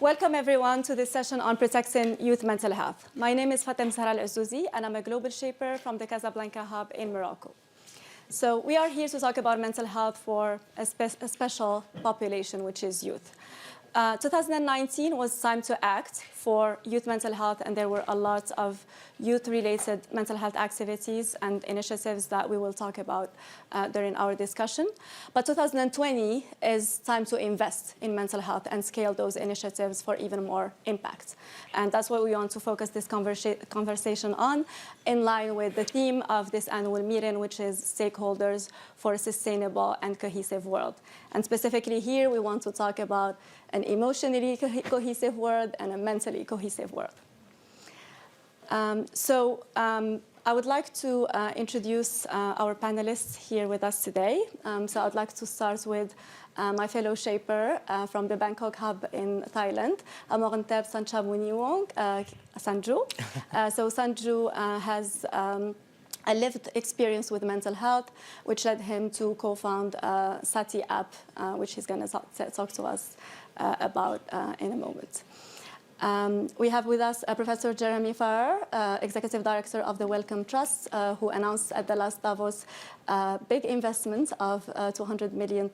Welcome everyone to this session on protecting youth mental health. My name is Fatima Azzouzi, and I'm a global shaper from the Casablanca hub in Morocco. So we are here to talk about mental health for a special population, which is youth. 2019 was time to act for youth mental health, and there were a lot of youth-related mental health activities and initiatives that we will talk about during our discussion. But 2020 is time to invest in mental health and scale those initiatives for even more impact. And that's what we want to focus this conversation on, in line with the theme of this annual meeting, which is stakeholders for a sustainable and cohesive world. And specifically here, we want to talk about an emotionally cohesive world and a mentally cohesive world. I would like to introduce our panelists here with us today. So I'd like to start with my fellow shaper from the Bangkok hub in Thailand, Amornthep Sachamuneewongse, Sanju. So Sanju has a lived experience with mental health, which led him to co-found Sati app, which he's going to talk to us about in a moment. We have with us Professor Jeremy Farrar, Executive Director of the Wellcome Trust, who announced at the last Davos big investment of £200 million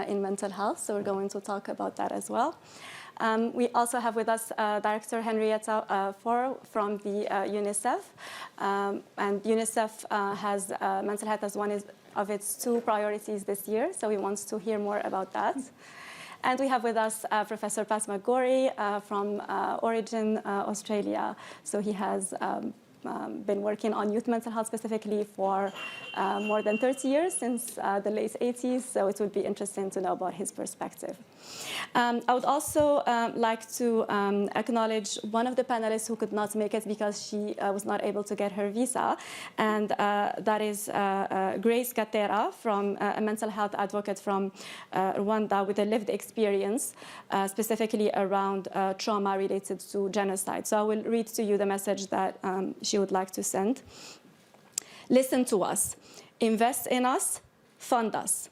in mental health. So we're going to talk about that as well. We also have with us Director Henrietta Fore from the UNICEF. And UNICEF has mental health as one of its 2 priorities this year, so we want to hear more about that. And we have with us Professor McGorry from Origin, Australia. So he has been working on youth mental health specifically for more than 30 years, since the late 80s, so it would be interesting to know about his perspective. I would also like to acknowledge one of the panelists who could not make it because she was not able to get her visa, and that is Grace Gatera, from a mental health advocate from Rwanda with a lived experience, specifically around trauma related to genocide. So I will read to you the message that she would like to send. Listen to us. Invest in us. Fund us.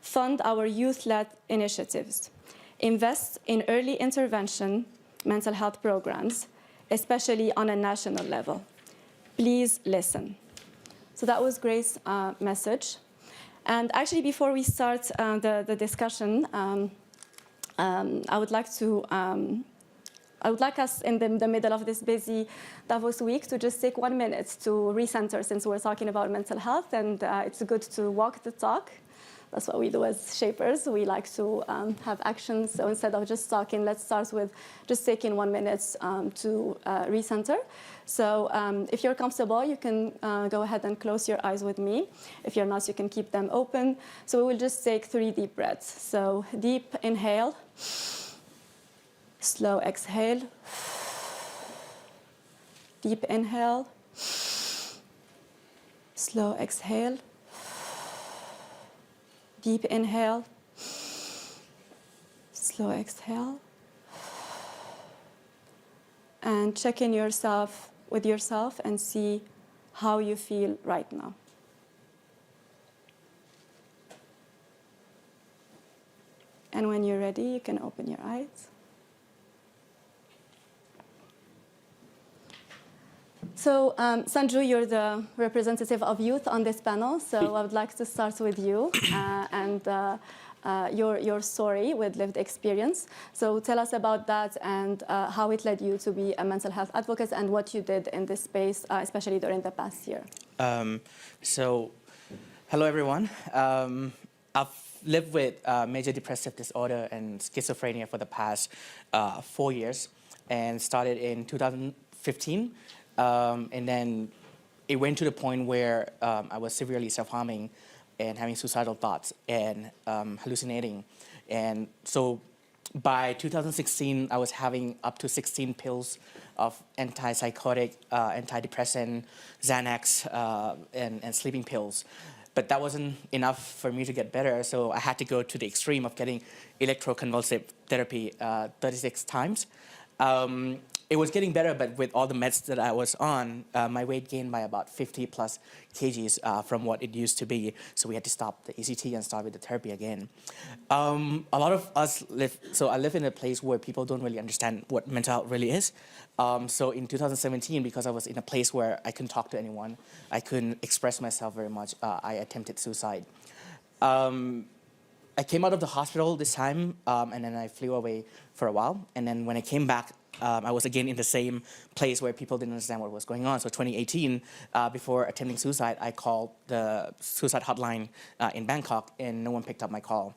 Fund our youth-led initiatives. Invest in early intervention mental health programs, especially on a national level. Please listen. So that was Grace's message. And actually, before we start the discussion, I would like us in the middle of this busy Davos week to just take 1 minute to recenter, since we're talking about mental health, and it's good to walk the talk. That's what we do as shapers. We like to have actions. So instead of just talking, let's start with just taking 1 minute to recenter. So if you're comfortable, you can go ahead and close your eyes with me. If you're not, you can keep them open. So we will just take 3 deep breaths. So deep inhale. Slow exhale. Deep inhale. Slow exhale. Deep inhale. Slow exhale. And check in with yourself and see how you feel right now. And when you're ready, you can open your eyes. So, Sanju, you're the representative of youth on this panel, so I would like to start with you and your story with lived experience. So tell us about that and how it led you to be a mental health advocate and what you did in this space, especially during the past year. Hello, everyone. I've lived with major depressive disorder and schizophrenia for the past 4 years, and started in 2015. And then it went to the point where I was severely self-harming and having suicidal thoughts and hallucinating. And so by 2016, I was having up to 16 pills of antipsychotic, antidepressant, Xanax, and sleeping pills. But that wasn't enough for me to get better, so I had to go to the extreme of getting electroconvulsive therapy 36 times. it was getting better, but with all the meds that I was on, my weight gained by about 50 plus kgs from what it used to be. So we had to stop the ECT and start with the therapy again. A lot of us I live in a place where people don't really understand what mental health really is. So in 2017, because I was in a place where I couldn't talk to anyone, I couldn't express myself very much, I attempted suicide. I came out of the hospital this time, and then I flew away for a while. And then when I came back, I was again in the same place where people didn't understand what was going on. So 2018, before attempting suicide, I called the suicide hotline in Bangkok, and no one picked up my call.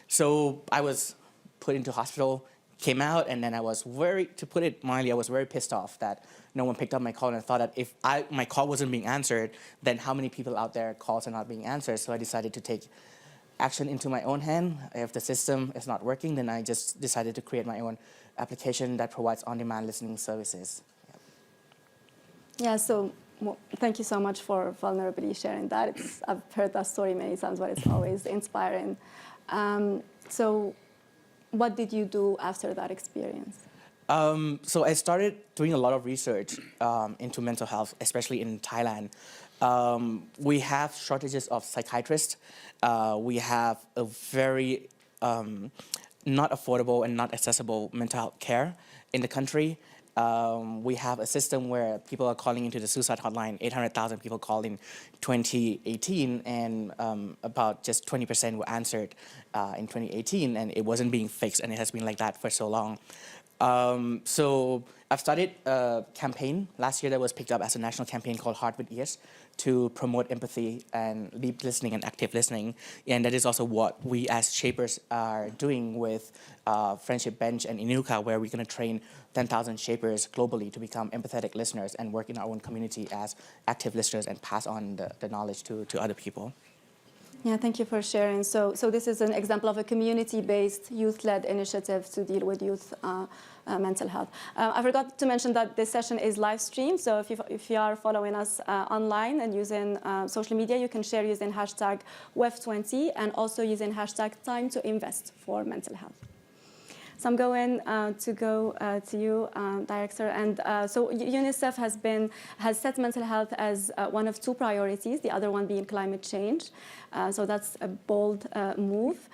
So I was put into hospital, came out, and then I was to put it mildly, I was very pissed off that no one picked up my call, and I thought that if my call wasn't being answered, then how many people out there calls are not being answered? So I decided to take action into my own hand. If the system is not working, then I just decided to create my own application that provides on-demand listening services. Yep. Yeah, so thank you so much for vulnerably sharing that. I've heard that story many times, but it's always inspiring. So what did you do after that experience? So I started doing a lot of research into mental health, especially in Thailand. We have shortages of psychiatrists. We have a very not affordable and not accessible mental health care in the country. We have a system where people are calling into the suicide hotline. 800,000 people called in 2018, and about just 20% were answered in 2018, and it wasn't being fixed, and it has been like that for so long. So I've started a campaign last year that was picked up as a national campaign called Heart with Ears to promote empathy and deep listening and active listening. And that is also what we as Shapers are doing with Friendship Bench and Inuka, where we're going to train 10,000 Shapers globally to become empathetic listeners and work in our own community as active listeners and pass on the knowledge to other people. Yeah, thank you for sharing. So this is an example of a community-based, youth-led initiative to deal with youth mental health. I forgot to mention that this session is live streamed. So if you are following us online and using social media, you can share using hashtag WEF20 and also using hashtag Time to Invest for mental health. So I'm going to go to you, Director. And so UNICEF has set mental health as one of two priorities, the other one being climate change. So that's a bold move.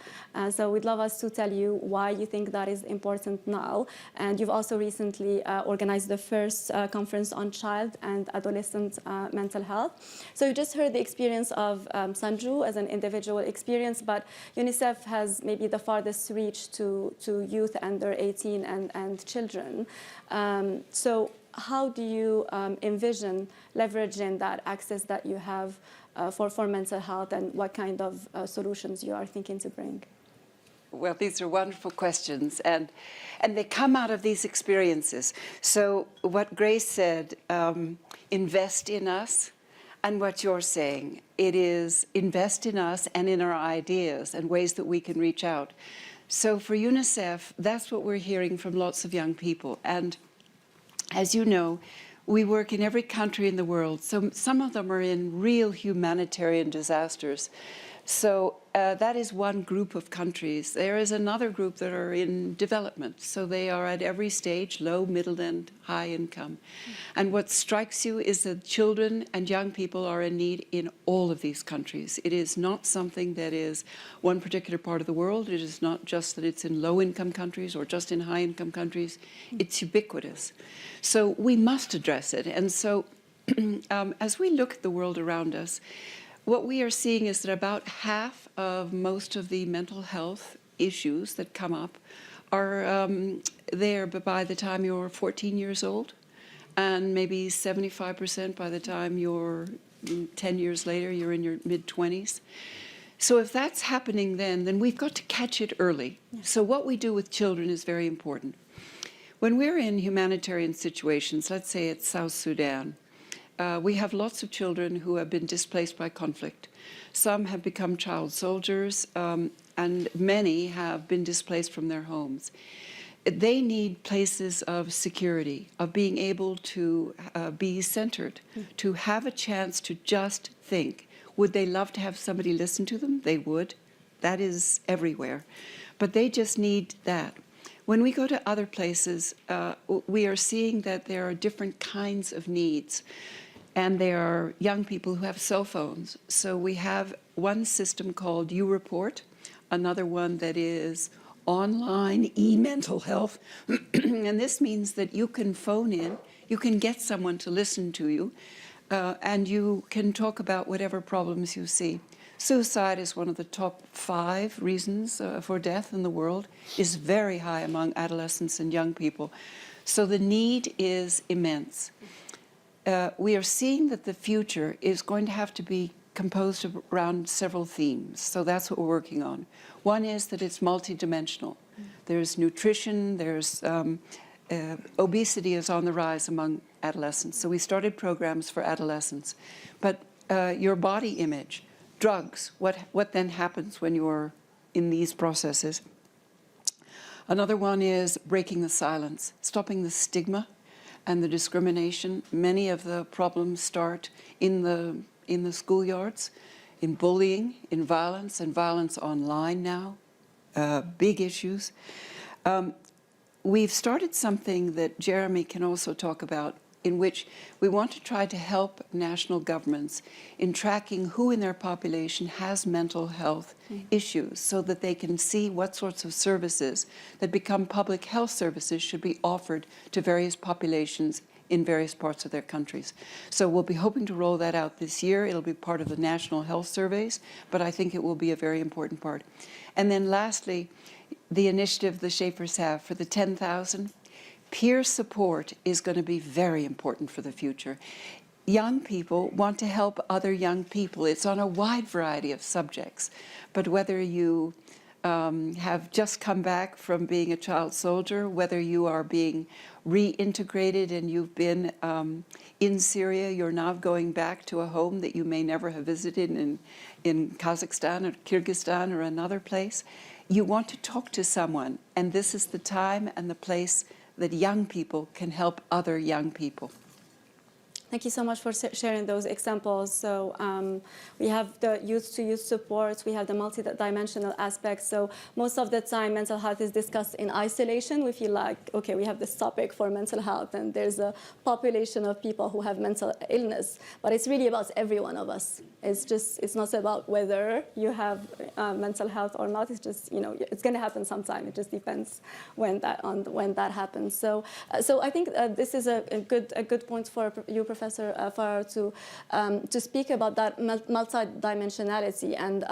So we'd love us to tell you why you think that is important now. And you've also recently organized the first conference on child and adolescent mental health. So you just heard the experience of Sanju as an individual experience, but UNICEF has maybe the farthest reach to youth under 18 and children. So how do you envision leveraging that access that you have for mental health, and what kind of solutions you are thinking to bring? Well, these are wonderful questions, and they come out of these experiences. So what Grace said, invest in us, and what you're saying, it is invest in us and in our ideas and ways that we can reach out. So for UNICEF, that's what we're hearing from lots of young people. And as you know, we work in every country in the world. So some of them are in real humanitarian disasters. So that is one group of countries. There is another group that are in development. So they are at every stage, low, middle, and high income. And what strikes you is that children and young people are in need in all of these countries. It is not something that is one particular part of the world. It is not just that it's in low-income countries or just in high-income countries. It's ubiquitous. So we must address it. And so as we look at the world around us, what we are seeing is that about half of most of the mental health issues that come up are there by the time you're 14 years old, and maybe 75% by the time you're 10 years later, you're in your mid-20s. So if that's happening then we've got to catch it early. So what we do with children is very important. When we're in humanitarian situations, let's say it's South Sudan, we have lots of children who have been displaced by conflict. Some have become child soldiers, and many have been displaced from their homes. They need places of security, of being able to be centered, to have a chance to just think. Would they love to have somebody listen to them? They would. That is everywhere. But they just need that. when we go to other places, we are seeing that there are different kinds of needs. And there are young people who have cell phones. So we have one system called YouReport, another one that is online e-mental health. And this means that you can phone in, you can get someone to listen to you, and you can talk about whatever problems you see. Suicide is one of the top 5 reasons for death in the world, is very high among adolescents and young people. So the need is immense. We are seeing that the future is going to have to be composed around several themes. So that's what we're working on. One is that it's multidimensional. There's nutrition, there's obesity is on the rise among adolescents. So we started programs for adolescents. But your body image, drugs, what then happens when you're in these processes? Another one is breaking the silence, stopping the stigma and the discrimination. Many of the problems start in the schoolyards, in bullying, in violence, and violence online now. Big issues. We've started something that Jeremy can also talk about, in which we want to try to help national governments in tracking who in their population has mental health issues, so that they can see what sorts of services that become public health services should be offered to various populations in various parts of their countries. So we'll be hoping to roll that out this year. It'll be part of the national health surveys, but I think it will be a very important part. And then lastly, the initiative the Schaefers have for the 10,000. Peer support is going to be very important for the future. Young people want to help other young people. It's on a wide variety of subjects. But whether you have just come back from being a child soldier, whether you are being reintegrated and you've been in Syria, you're now going back to a home that you may never have visited in Kazakhstan or Kyrgyzstan or another place, you want to talk to someone. And this is the time and the place that young people can help other young people. Thank you so much for sharing those examples. So we have the youth-to-youth support, we have the multidimensional aspects. So most of the time, mental health is discussed in isolation. We feel like, okay, we have this topic for mental health, and there's a population of people who have mental illness. But it's really about every one of us. It's not about whether you have mental health or not. It's just, it's going to happen sometime. It just depends when that happens. So I think this is a good point for you, Professor Farrar, to speak about that multidimensionality. And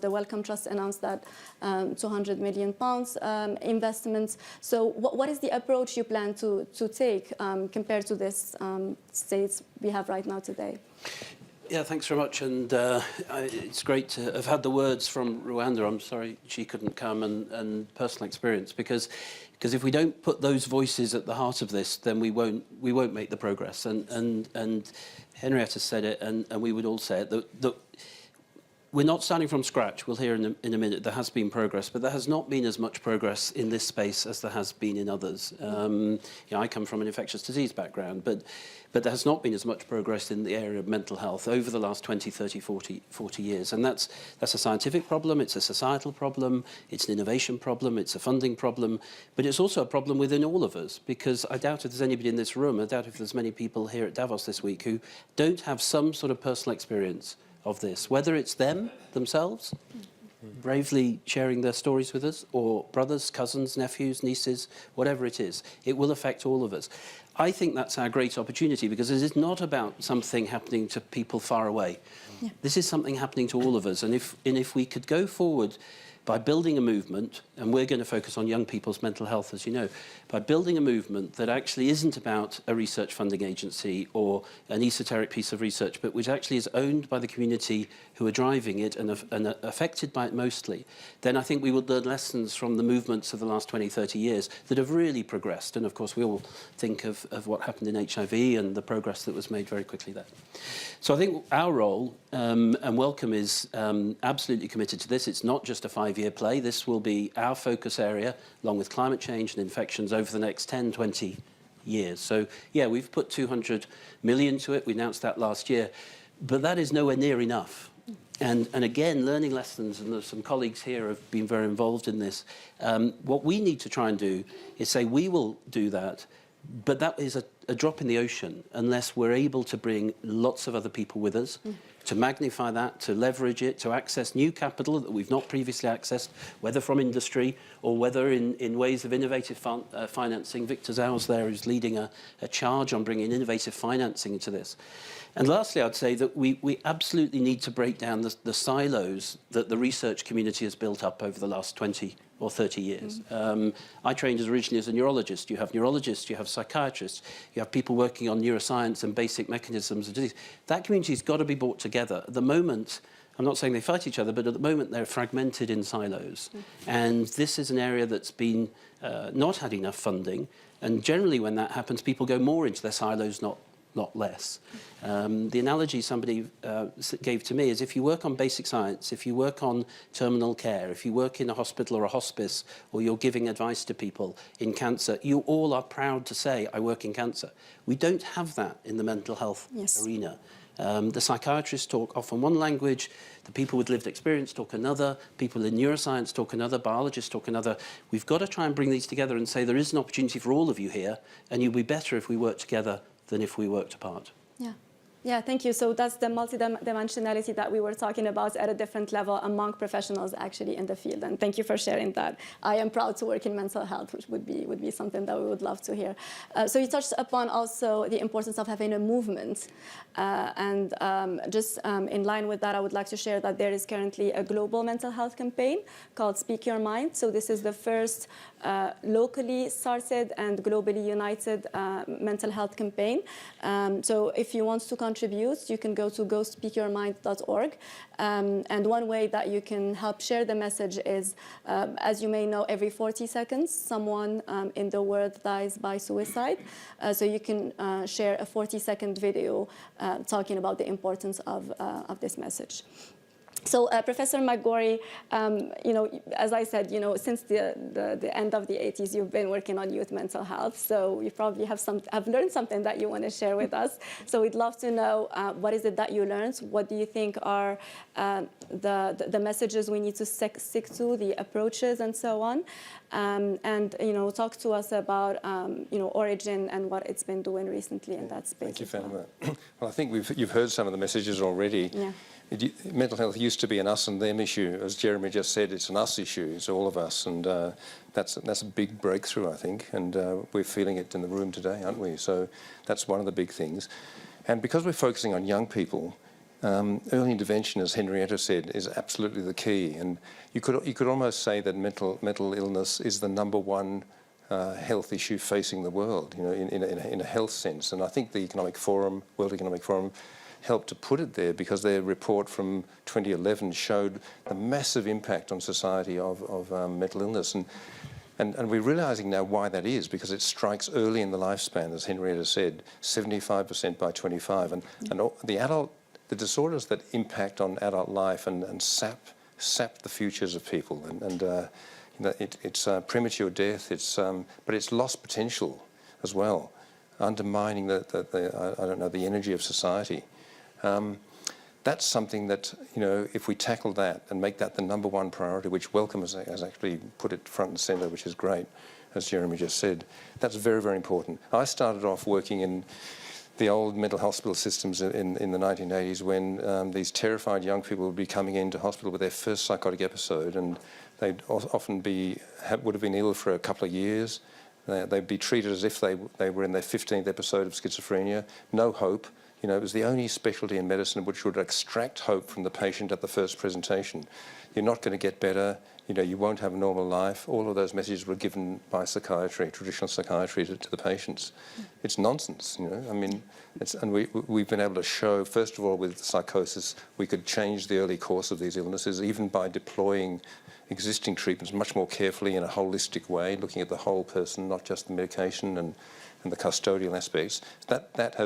the Wellcome Trust announced that £200 million investments. So what is the approach you plan to take compared to this states we have right now today? Yeah, thanks very much. And it's great to have had the words from Rwanda. I'm sorry she couldn't come, and personal experience, because if we don't put those voices at the heart of this, then we won't make the progress. And Henrietta said it, and we would all say it, that we're not starting from scratch. We'll hear in a minute there has been progress, but there has not been as much progress in this space as there has been in others. I come from an infectious disease background, but there has not been as much progress in the area of mental health over the last 20, 30, 40 years. And that's a scientific problem, it's a societal problem, it's an innovation problem, it's a funding problem, but it's also a problem within all of us, because I doubt if there's anybody in this room, I doubt if there's many people here at Davos this week who don't have some sort of personal experience of this, whether it's themselves, bravely sharing their stories with us, or brothers, cousins, nephews, nieces, whatever it is. It will affect all of us. I think that's our great opportunity, because it is not about something happening to people far away. Yeah. This is something happening to all of us. And if we could go forward by building a movement, and we're going to focus on young people's mental health, as you know, by building a movement that actually isn't about a research funding agency or an esoteric piece of research, but which actually is owned by the community who are driving it and affected by it mostly, then I think we would learn lessons from the movements of the last 20, 30 years that have really progressed. And of course, we all think of what happened in HIV and the progress that was made very quickly there. So I think our role, and Wellcome is absolutely committed to this. It's not just a 5-year play. This will be our focus area, along with climate change and infections, over the next 10, 20 years. So, yeah, we've put 200 million to it. We announced that last year. But that is nowhere near enough. And again, learning lessons, and there's some colleagues here who have been very involved in this. What we need to try and do is say we will do that, but that is a drop in the ocean unless we're able to bring lots of other people with us, to magnify that, to leverage it, to access new capital that we've not previously accessed, whether from industry or whether in ways of innovative financing. Victor Zau's there is leading a charge on bringing innovative financing into this. And lastly, I'd say that we absolutely need to break down the silos that the research community has built up over the last 20 or 30 years. I trained originally as a neurologist. You have neurologists, you have psychiatrists, you have people working on neuroscience and basic mechanisms of disease. That community's got to be brought together. At the moment, I'm not saying they fight each other, but at the moment they're fragmented in silos. And this is an area that's been not had enough funding. And generally when that happens, people go more into their silos, not less. The analogy somebody gave to me is if you work on basic science, if you work on terminal care, if you work in a hospital or a hospice, or you're giving advice to people in cancer, you all are proud to say, I work in cancer. We don't have that in the mental health arena. The psychiatrists talk often one language, the people with lived experience talk another, people in neuroscience talk another, biologists talk another. We've got to try and bring these together and say there is an opportunity for all of you here, and you'll be better if we work together than if we worked apart. Yeah. Yeah, thank you. So that's the multidimensionality that we were talking about at a different level among professionals actually in the field. And thank you for sharing that. I am proud to work in mental health, which would be something that we would love to hear. So you touched upon also the importance of having a movement. In line with that, I would like to share that there is currently a global mental health campaign called Speak Your Mind. So this is the first locally started and globally united mental health campaign. So if you want to contribute, you can go to gospeakyourmind.org. And one way that you can help share the message is, as you may know, every 40 seconds, someone in the world dies by suicide. So you can share a 40-second video talking about the importance of this message. So, Professor McGorry, as I said, since the end of the 80s, you've been working on youth mental health. So you probably have learned something that you want to share with us. So we'd love to know what is it that you learned? What do you think are the messages we need to stick to, the approaches, and so on? Talk to us about Origin and what it's been doing recently in that space. Thank you, Fatima. Well, I think you've heard some of the messages already. Yeah. Mental health used to be an us and them issue. As Jeremy just said, it's an us issue. It's all of us, and that's a big breakthrough, I think. And we're feeling it in the room today, aren't we? So that's one of the big things. And because we're focusing on young people, early intervention, as Henrietta said, is absolutely the key. And you could almost say that mental illness is the #1 health issue facing the world, in a health sense. And I think the World Economic Forum, helped to put it there because their report from 2011 showed the massive impact on society of mental illness. And we're realising now why that is, because it strikes early in the lifespan, as Henrietta said, 75% by 25. And the disorders that impact on adult life and sap the futures of people. It's premature death, but it's lost potential as well, undermining the energy of society. That's something that, if we tackle that and make that the #1 priority, which Wellcome has actually put it front and centre, which is great, as Jeremy just said, that's very, very important. I started off working in the old mental hospital systems in the 1980s when these terrified young people would be coming into hospital with their first psychotic episode, and they'd often would have been ill for a couple of years. They'd be treated as if they were in their 15th episode of schizophrenia, no hope. It was the only specialty in medicine which would extract hope from the patient at the first presentation. You're not going to get better, you won't have a normal life. All of those messages were given by psychiatry, traditional psychiatry, to the patients. It's nonsense, and we've been able to show, first of all, with psychosis, we could change the early course of these illnesses, even by deploying existing treatments much more carefully in a holistic way, looking at the whole person, not just the medication and the custodial aspects. That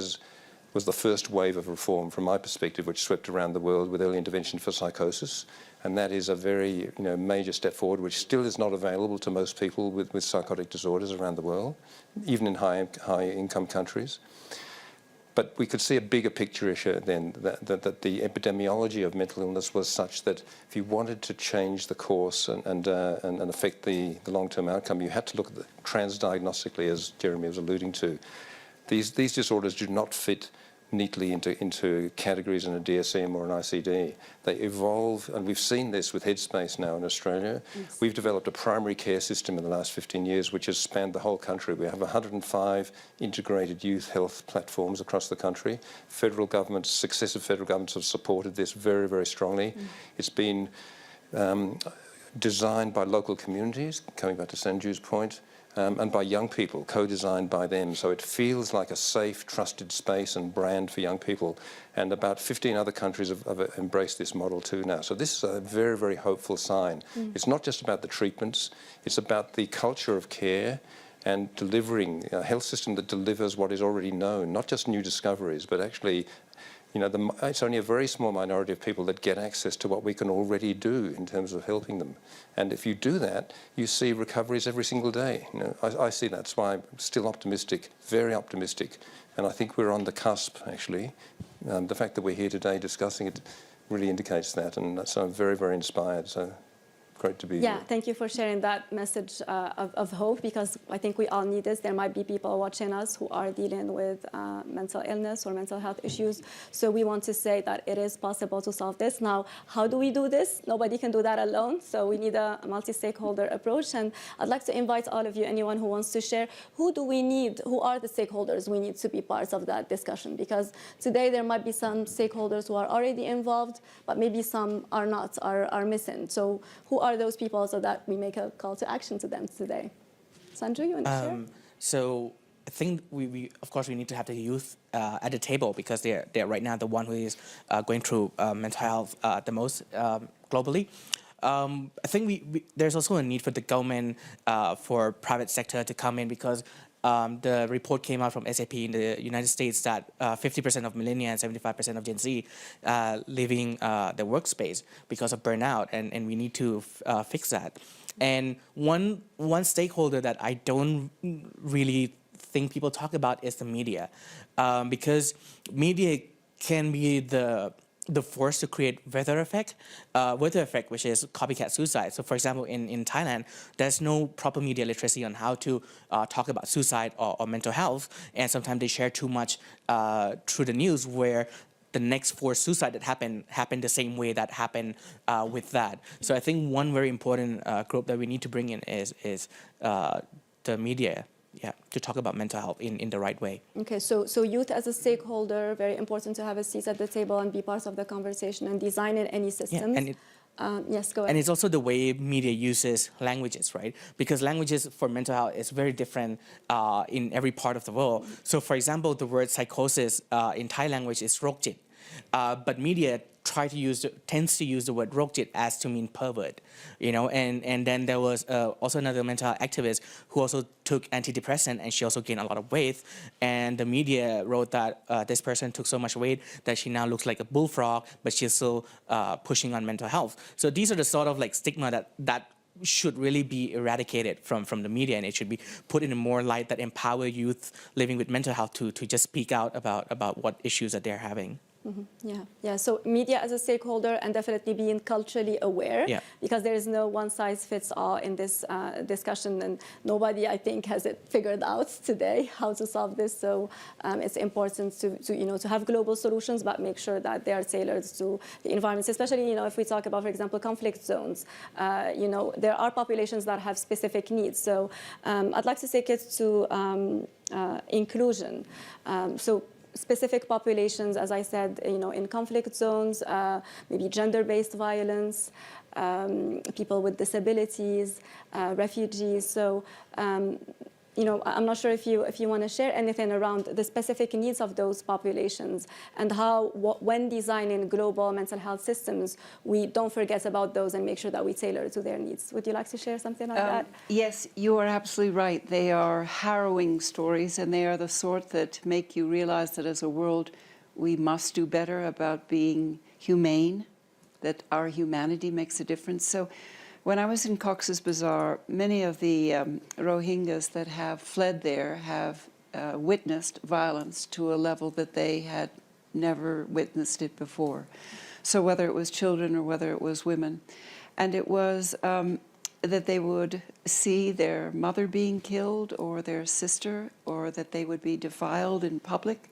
was the first wave of reform, from my perspective, which swept around the world with early intervention for psychosis. And that is a very major step forward, which still is not available to most people with psychotic disorders around the world, even in high-income countries. But we could see a bigger picture issue then, that the epidemiology of mental illness was such that if you wanted to change the course and affect the long-term outcome, you had to look at the transdiagnostically, as Jeremy was alluding to. These disorders do not fit neatly into categories in a DSM or an ICD. They evolve, and we've seen this with Headspace now in Australia. Yes. We've developed a primary care system in the last 15 years which has spanned the whole country. We have 105 integrated youth health platforms across the country. Federal governments, successive federal governments have supported this very, very strongly. It's been designed by local communities, coming back to Sanju's point, and by young people, co-designed by them. So it feels like a safe, trusted space and brand for young people. And about 15 other countries have embraced this model too now. So this is a very, very hopeful sign. It's not just about the treatments, it's about the culture of care and delivering a health system that delivers what is already known, not just new discoveries, but actually, you know, it's only a very small minority of people that get access to what we can already do in terms of helping them. And if you do that, you see recoveries every single day. You know, I see that. That's why I'm still optimistic, very optimistic. And I think we're on the cusp, actually. The fact that we're here today discussing it really indicates that. And so I'm very, very inspired. So great to be here. Yeah, thank you for sharing that message of hope, because I think we all need this. There might be people watching us who are dealing with mental illness or mental health issues. So we want to say that it is possible to solve this. Now, how do we do this? Nobody can do that alone. So we need a multi-stakeholder approach. And I'd like to invite all of you, anyone who wants to share, who do we need? Who are the stakeholders we need to be parts of that discussion? Because today there might be some stakeholders who are already involved, but maybe some are not, are missing. So who are those people, so that we make a call to action to them today? Sanju, you want to share? So I think we of course we need to have the youth at the table, because they're right now the one who is going through mental health the most globally. I think there's also a need for the government, for private sector to come in, because the report came out from SAP in the United States that 50% of millennials and 75% of Gen Z leaving the workspace because of burnout, and we need to fix that. And one stakeholder that I don't really think people talk about is the media, because media can be the force to create weather effect, which is copycat suicide. So for example, in Thailand, there's no proper media literacy on how to talk about suicide or mental health, and sometimes they share too much through the news, where the next forced suicide that happened the same way that happened with that. So I think one very important group that we need to bring in is the media. Yeah, to talk about mental health in the right way. Okay, so youth as a stakeholder, very important to have a seat at the table and be part of the conversation and designing any systems. Yeah, and yes, go ahead. And it's also the way media uses languages, right? Because languages for mental health is very different in every part of the world. So for example, the word psychosis in Thai language is rokjit, but media tends to use the word rokjit as to mean pervert, you know, and then there was also another mental health activist who also took antidepressant, and she also gained a lot of weight, and the media wrote that this person took so much weight that she now looks like a bullfrog, but she's still pushing on mental health. So these are the sort of like stigma that should really be eradicated from the media, and it should be put in a more light that empower youth living with mental health to just speak out about what issues that they're having. Mm-hmm. Yeah. So media as a stakeholder, and definitely being culturally aware, because there is no one-size-fits-all in this discussion, and nobody, I think, has it figured out today how to solve this. So it's important to have global solutions, but make sure that they are tailored to the environments. Especially, if we talk about, for example, conflict zones, there are populations that have specific needs. So I'd like to take it to inclusion. So specific populations, as I said, in conflict zones, maybe gender-based violence, people with disabilities, refugees. So, I'm not sure if you want to share anything around the specific needs of those populations, and how, when designing global mental health systems, we don't forget about those and make sure that we tailor to their needs. Would you like to share something like that? Yes, you are absolutely right. They are harrowing stories, and they are the sort that make you realize that as a world, we must do better about being humane, that our humanity makes a difference. So, when I was in Cox's Bazar, many of the Rohingyas that have fled there have witnessed violence to a level that they had never witnessed it before. So whether it was children or whether it was women. And it was that they would see their mother being killed or their sister, or that they would be defiled in public.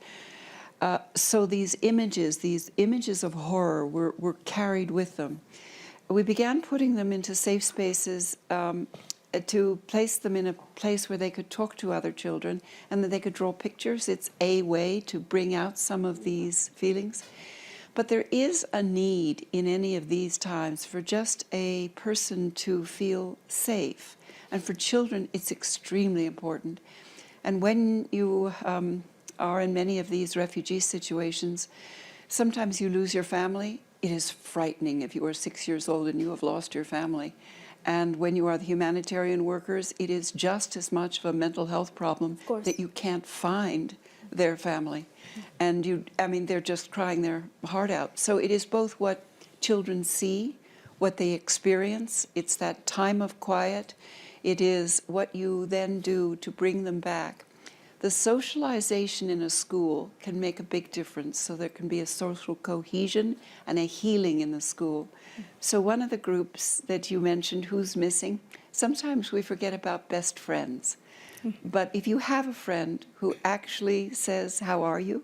So these images of horror were carried with them. We began putting them into safe spaces to place them in a place where they could talk to other children and that they could draw pictures. It's a way to bring out some of these feelings. But there is a need in any of these times for just a person to feel safe. And for children, it's extremely important. And when you are in many of these refugee situations, sometimes you lose your family. It is frightening if you are 6 years old and you have lost your family. And when you are the humanitarian workers, it is just as much of a mental health problem that you can't find their family. And they're just crying their heart out. So it is both what children see, what they experience. It's that time of quiet. It is what you then do to bring them back. The socialization in a school can make a big difference, so there can be a social cohesion and a healing in the school. So one of the groups that you mentioned, who's missing, sometimes we forget about best friends. But if you have a friend who actually says, how are you?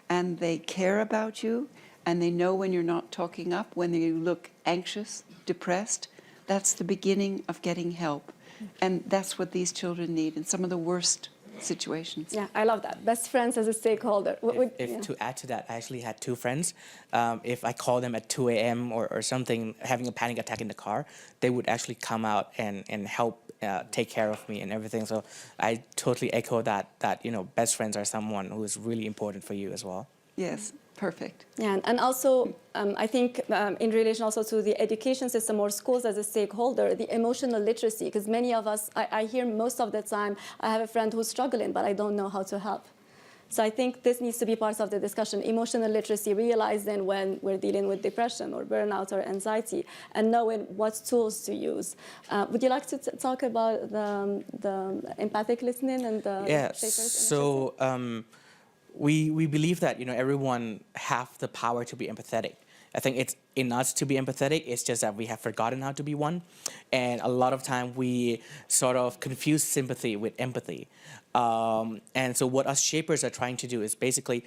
And they care about you, and they know when you're not talking up, when you look anxious, depressed, that's the beginning of getting help. And that's what these children need in some of the worst situations. Yeah, I love that. Best friends as a stakeholder. To add to that, I actually had two friends. If I call them at 2 a.m. or something, having a panic attack in the car, they would actually come out and help take care of me and everything. So I totally echo that best friends are someone who is really important for you as well. Yes, perfect. Yeah, and also I think in relation also to the education system or schools as a stakeholder, the emotional literacy, because many of us, I hear most of the time, I have a friend who's struggling, but I don't know how to help. So I think this needs to be part of the discussion, emotional literacy, realizing when we're dealing with depression or burnout or anxiety, and knowing what tools to use. Would you like to talk about the empathic listening and the Shapers so we believe that everyone have the power to be empathetic. I think it's in us to be empathetic. It's just that we have forgotten how to be one. And a lot of time we sort of confuse sympathy with empathy. And so what us shapers are trying to do is basically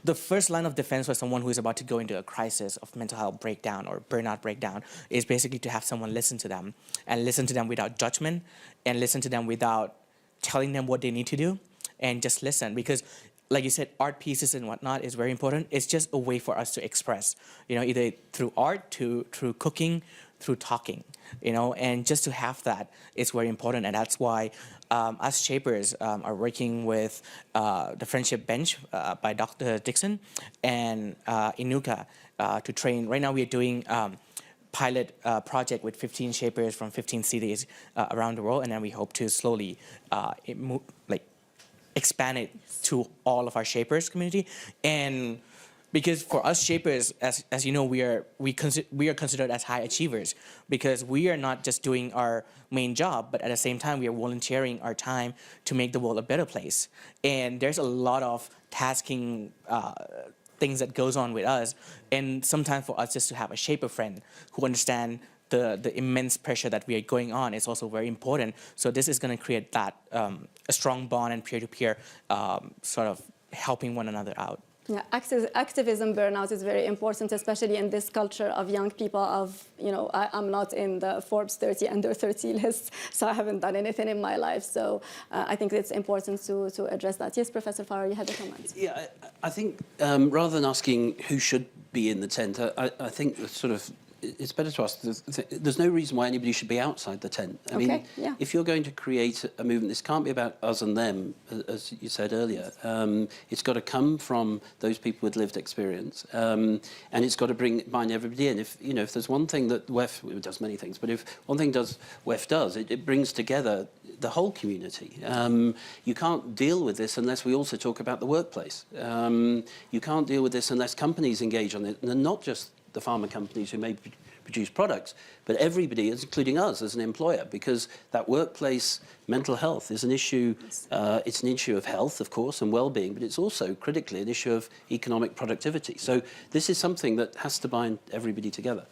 the first line of defense for someone who is about to go into a crisis of mental health breakdown or burnout breakdown is basically to have someone listen to them, and listen to them without judgment, and listen to them without telling them what they need to do, and just listen. Because like you said, art pieces and whatnot is very important. It's just a way for us to express, either through art, through cooking, through talking, and just to have that is very important. And that's why us shapers are working with the Friendship Bench by Dr. Dixon and Inuka to train. Right now we are doing pilot project with 15 shapers from 15 cities around the world, and then we hope to slowly expand it to all of our shapers community. And because for us shapers, as you know, we are considered as high achievers, because we are not just doing our main job, but at the same time we are volunteering our time to make the world a better place. And there's a lot of tasking things that goes on with us, and sometimes for us just to have a shaper friend who understand the immense pressure that we are going on is also very important. So this is going to create that a strong bond and peer-to-peer sort of helping one another out. Yeah, activism burnout is very important, especially in this culture of young people I'm not in the Forbes 30 under 30 list, so I haven't done anything in my life. So I think it's important to address that. Yes, Professor Farrar, you had a comment. Yeah, I think rather than asking who should be in the tent, I think it's better to ask, there's no reason why anybody should be outside the tent. I mean, if you're going to create a movement, this can't be about us and them, as you said earlier. It's got to come from those people with lived experience, and it's got to bind everybody in. If there's one thing that WEF does, many things, but if one thing WEF does, it brings together the whole community. You can't deal with this unless we also talk about the workplace. You can't deal with this unless companies engage on it, and not just the pharma companies who may produce products, but everybody, including us as an employer, because that workplace mental health is an issue. It's an issue of health, of course, and well-being, but it's also critically an issue of economic productivity. So this is something that has to bind everybody together.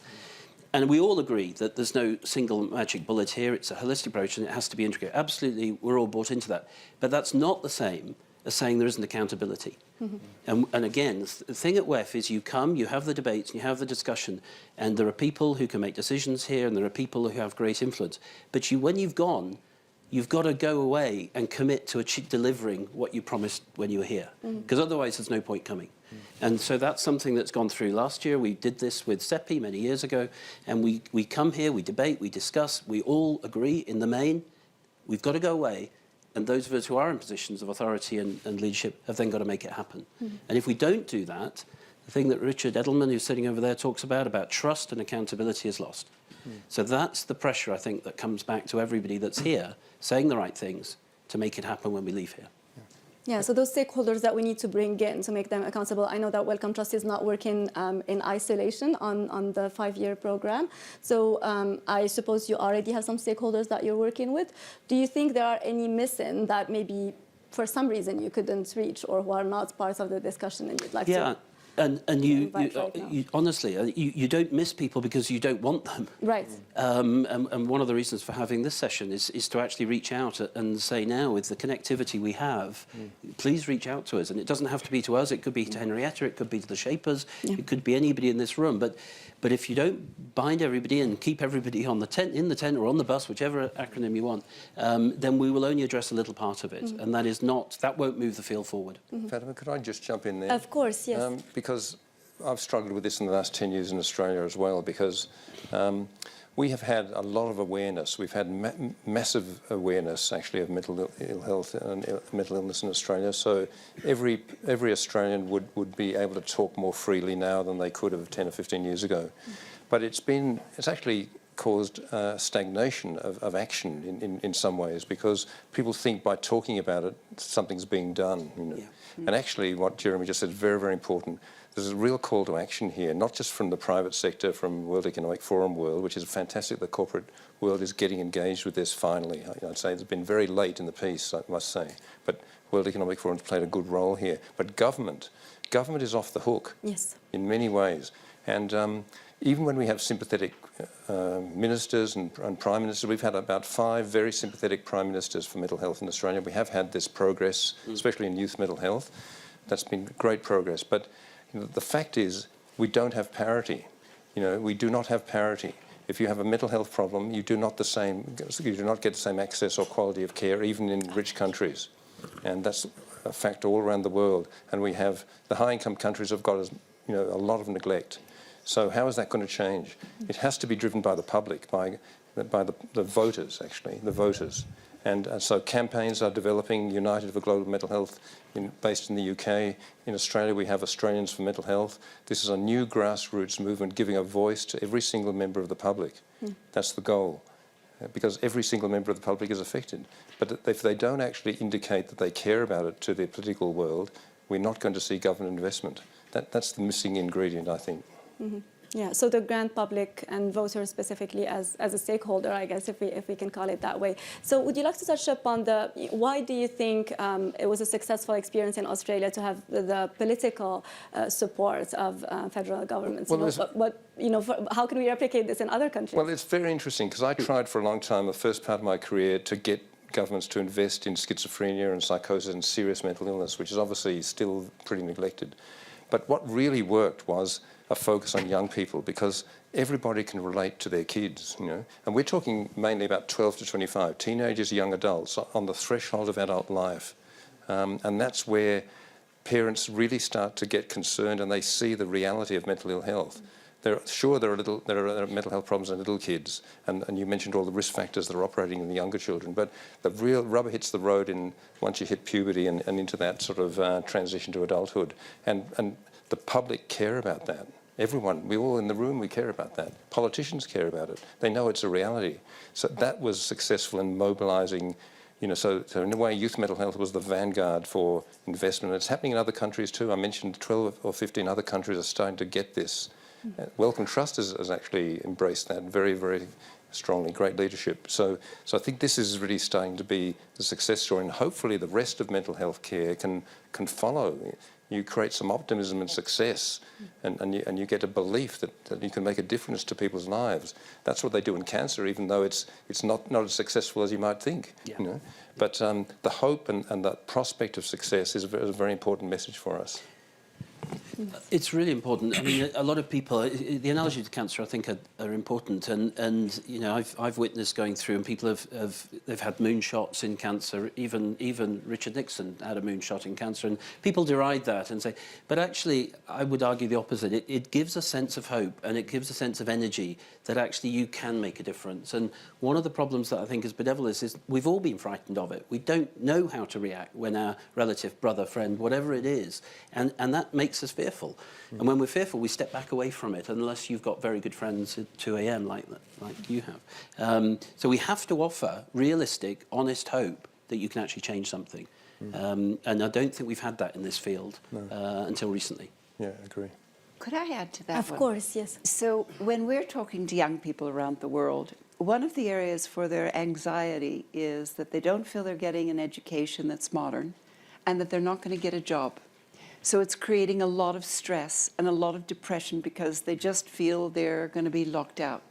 And we all agree that there's no single magic bullet here. It's a holistic approach and it has to be integrated. Absolutely, we're all bought into that. But that's not the same as saying there isn't accountability. And again, the thing at WEF is you come, you have the debates, you have the discussion, and there are people who can make decisions here, and there are people who have great influence. But when you've gone, you've got to go away and commit to delivering what you promised when you were here, because otherwise there's no point coming. And so that's something that's gone through last year. We did this with SEPI many years ago, and we come here, we debate, we discuss, we all agree in the main, we've got to go away, and those of us who are in positions of authority and leadership have then got to make it happen. And if we don't do that, the thing that Richard Edelman, who's sitting over there, talks about trust and accountability is lost. So that's the pressure, I think, that comes back to everybody that's here, saying the right things to make it happen when we leave here. Yeah, so those stakeholders that we need to bring in to make them accountable. I know that Wellcome Trust is not working in isolation on the 5-year program. So I suppose you already have some stakeholders that you're working with. Do you think there are any missing that maybe for some reason you couldn't reach or who are not part of the discussion and you'd like to? And you honestly, you don't miss people because you don't want them. Right. And one of the reasons for having this session is to actually reach out and say now, with the connectivity we have, please reach out to us. And it doesn't have to be to us. It could be to Henrietta. It could be to the Shapers. It could be anybody in this room. But if you don't bind everybody and keep everybody on the tent, in the tent or on the bus, whichever acronym you want, then we will only address a little part of it. And that won't move the field forward. Fatima, could I just jump in there? Of course, yes. Because I've struggled with this in the last 10 years in Australia as well, because we have had a lot of awareness. We've had massive awareness, actually, of mental ill health and mental illness in Australia. So every Australian would be able to talk more freely now than they could have 10 or 15 years ago. But it's actually caused stagnation of action in some ways, because people think by talking about it, something's being done. You know? And actually, what Jeremy just said is very, very important. There's a real call to action here, not just from the private sector, from World Economic Forum world, which is fantastic. The corporate world is getting engaged with this finally. I'd say it's been very late in the piece, I must say. But World Economic Forum has played a good role here. But government is off the hook in many ways. And even when we have sympathetic ministers and prime ministers, we've had about 5 very sympathetic prime ministers for mental health in Australia. We have had this progress, especially in youth mental health. That's been great progress. But the fact is, we don't have parity. We do not have parity. If you have a mental health problem, you do not get the same access or quality of care, even in rich countries. And that's a fact all around the world. And we have, the high-income countries have got a lot of neglect. So how is that going to change? It has to be driven by the public, by the voters, actually, the voters. And so campaigns are developing, United for Global Mental Health, based in the UK. In Australia, we have Australians for Mental Health. This is a new grassroots movement giving a voice to every single member of the public. That's the goal, because every single member of the public is affected. But if they don't actually indicate that they care about it to the political world, we're not going to see government investment. That's the missing ingredient, I think. Yeah, so the grand public and voters specifically as a stakeholder, I guess, if we can call it that way. So would you like to touch upon why do you think it was a successful experience in Australia to have the political support of federal governments? Well, how can we replicate this in other countries? Well, it's very interesting, because I tried for a long time, the first part of my career, to get governments to invest in schizophrenia and psychosis and serious mental illness, which is obviously still pretty neglected. But what really worked was a focus on young people, because everybody can relate to their kids, And we're talking mainly about 12 to 25, teenagers, young adults, on the threshold of adult life. And that's where parents really start to get concerned, and they see the reality of mental ill health. There are mental health problems in little kids, and you mentioned all the risk factors that are operating in the younger children, but the real rubber hits the road once you hit puberty and into that sort of transition to adulthood. And the public care about that. Everyone, we all in the room, we care about that. Politicians care about it. They know it's a reality. So that was successful in mobilising, so in a way, youth mental health was the vanguard for investment. It's happening in other countries too. I mentioned 12 or 15 other countries are starting to get this. Wellcome Trust has actually embraced that very, very strongly, great leadership. So I think this is really starting to be the success story, and hopefully the rest of mental health care can follow. You create some optimism and success, and you get a belief that you can make a difference to people's lives. That's what they do in cancer, even though it's not as successful as you might think. Yeah. You know? But the hope and the prospect of success is a very important message for us. It's really important. I mean, a lot of people, the analogy to cancer, I think, are important. And you know, I've witnessed going through, and people they've had moonshots in cancer. Even Richard Nixon had a moonshot in cancer, and people deride that and say, but actually, I would argue the opposite. It gives a sense of hope, and it gives a sense of energy that actually you can make a difference. And one of the problems that I think is benevolence is we've all been frightened of it. We don't know how to react when our relative, brother, friend, whatever it is, and that makes us fearful. And when we're fearful, we step back away from it, unless you've got very good friends at 2 a.m. like you have. So we have to offer realistic, honest hope that you can actually change something. And I don't think we've had that in this field until recently. Yeah, I agree. Could I add to that Of one? course, yes. So when we're talking to young people around the world, one of the areas for their anxiety is that they don't feel they're getting an education that's modern, and that they're not going to get a job. So it's creating a lot of stress and a lot of depression because they just feel they're going to be locked out.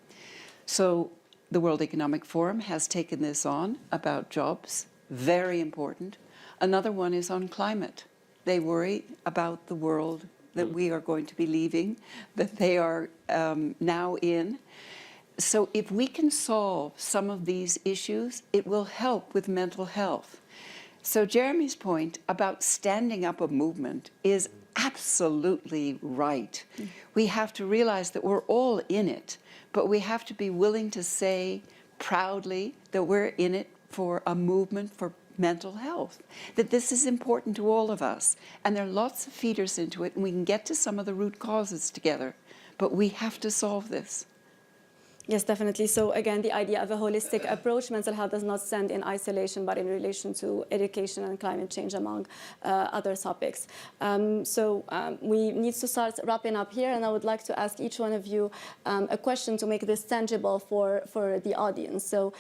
So the World Economic Forum has taken this on about jobs, very important. Another one is on climate. They worry about the world that we are going to be leaving, that they are now in. So if we can solve some of these issues, it will help with mental health. So Jeremy's point about standing up a movement is absolutely right. We have to realize that we're all in it, but we have to be willing to say proudly that we're in it for a movement for mental health, that this is important to all of us. And there are lots of feeders into it, and we can get to some of the root causes together, but we have to solve this. Yes, definitely. So again, the idea of a holistic approach, mental health does not stand in isolation, but in relation to education and climate change, among other topics. We need to start wrapping up here, and I would like to ask each one of you a question to make this tangible for the audience. So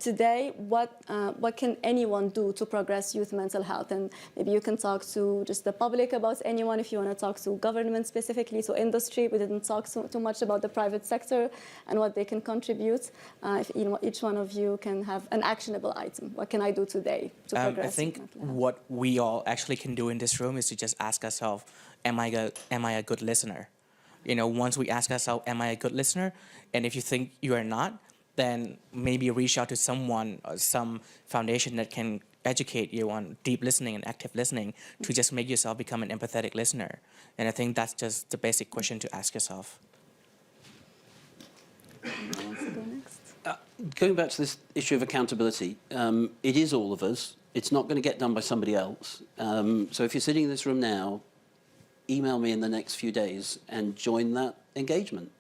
today, what can anyone do to progress youth mental health? And maybe you can talk to just the public about anyone, if you want to talk to government specifically, to industry. We didn't talk too much about the private sector and what they can contribute. If each one of you can have an actionable item. What can I do today to progress? I think what we all actually can do in this room is to just ask ourselves, am I a good listener? You know, once we ask ourselves, am I a good listener? And if you think you are not, then maybe reach out to someone or some foundation that can educate you on deep listening and active listening to just make yourself become an empathetic listener. And I think that's just the basic question to ask yourself. Who wants to go next? Going back to this issue of accountability, it is all of us. It's not going to get done by somebody else. So if you're sitting in this room now, email me in the next few days and join that engagement.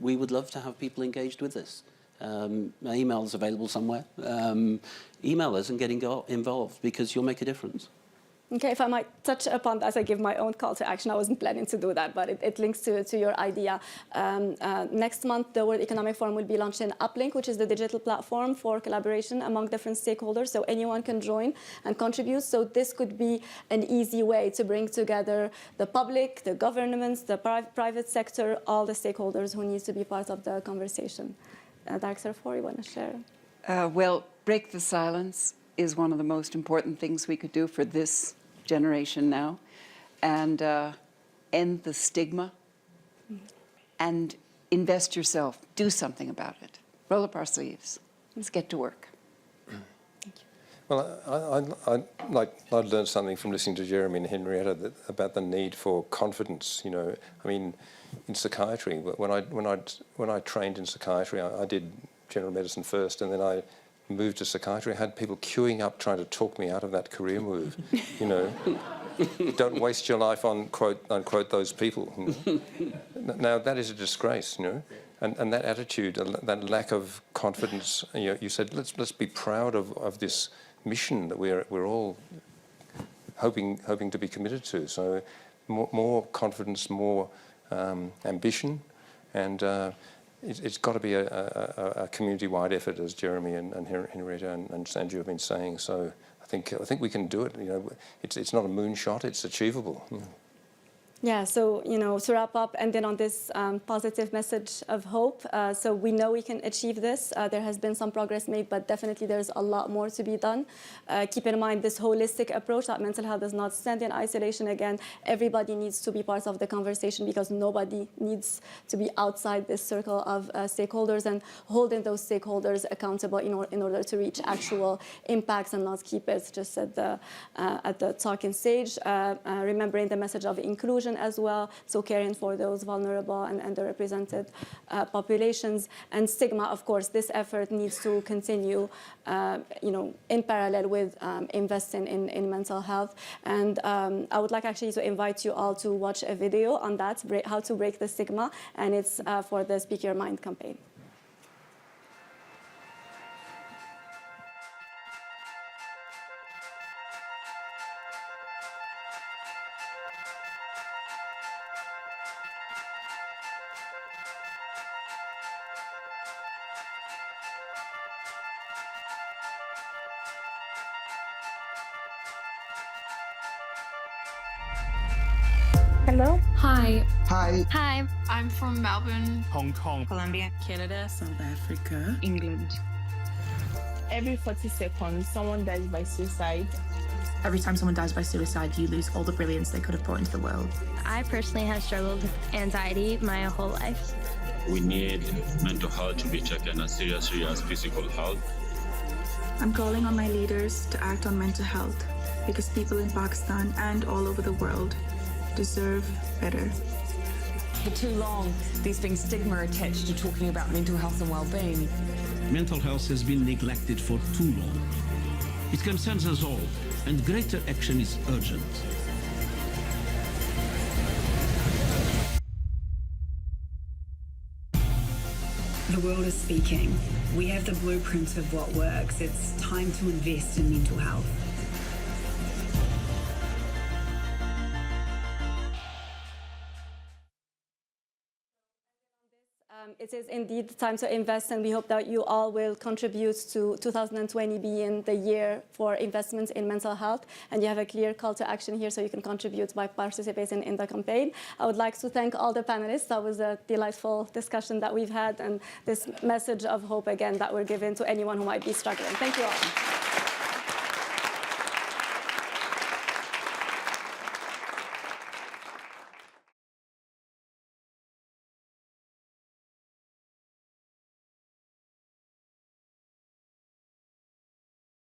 We would love to have people engaged with this. My email is available somewhere. Email us and get involved, because you'll make a difference. Okay, if I might touch upon that, I give my own call to action. I wasn't planning to do that, but it links to your idea. Next month, the World Economic Forum will be launching Uplink, which is the digital platform for collaboration among different stakeholders, so anyone can join and contribute. So this could be an easy way to bring together the public, the governments, the private sector, all the stakeholders who need to be part of the conversation. Director Fore, you want to share? Well, break the silence is one of the most important things we could do for this generation now, and end the stigma, and invest yourself. Do something about it. Roll up our sleeves. Let's get to work. Well, I learned something from listening to Jeremy and Henrietta about the need for confidence. You know, I mean, in psychiatry, when I trained in psychiatry, I did general medicine first, and then I moved to psychiatry. I had people queuing up trying to talk me out of that career move. You know, don't waste your life on quote unquote those people. Now that is a disgrace, you know, and that attitude, that lack of confidence. You know, you said let's be proud of this mission that we're all hoping to be committed to. So more confidence, more ambition, and it's got to be a community-wide effort, as Jeremy and Henrietta and Sanju have been saying. So I think we can do it. You know, it's not a moonshot; it's achievable. Yeah, so, to wrap up, and then on this positive message of hope, so we know we can achieve this. There has been some progress made, but definitely there's a lot more to be done. Keep in mind this holistic approach, that mental health does not stand in isolation. Again, everybody needs to be part of the conversation, because nobody needs to be outside this circle of stakeholders, and holding those stakeholders accountable in order to reach actual impacts and not keep it just at the talking stage. Remembering the message of inclusion as well, so caring for those vulnerable and underrepresented populations. And stigma, of course, this effort needs to continue, in parallel with investing in mental health. And I would like actually to invite you all to watch a video on that, how to break the stigma, and it's for the Speak Your Mind campaign. Hello. Hi. Hi. Hi. I'm from Melbourne, Hong Kong, Colombia, Canada, South Africa, England. Every 40 seconds, someone dies by suicide. Every time someone dies by suicide, you lose all the brilliance they could have brought into the world. I personally have struggled with anxiety my whole life. We need mental health to be taken as seriously as physical health. I'm calling on my leaders to act on mental health, because people in Pakistan and all over the world deserve better. For too long, there's been stigma attached to talking about mental health and well-being. Mental health has been neglected for too long. It concerns us all, and greater action is urgent. The world is speaking. We have the blueprint of what works. It's time to invest in mental health. It is indeed time to invest, and we hope that you all will contribute to 2020 being the year for investments in mental health. And you have a clear call to action here, so you can contribute by participating in the campaign. I would like to thank all the panelists. That was a delightful discussion that we've had, and this message of hope again that we're giving to anyone who might be struggling. Thank you all.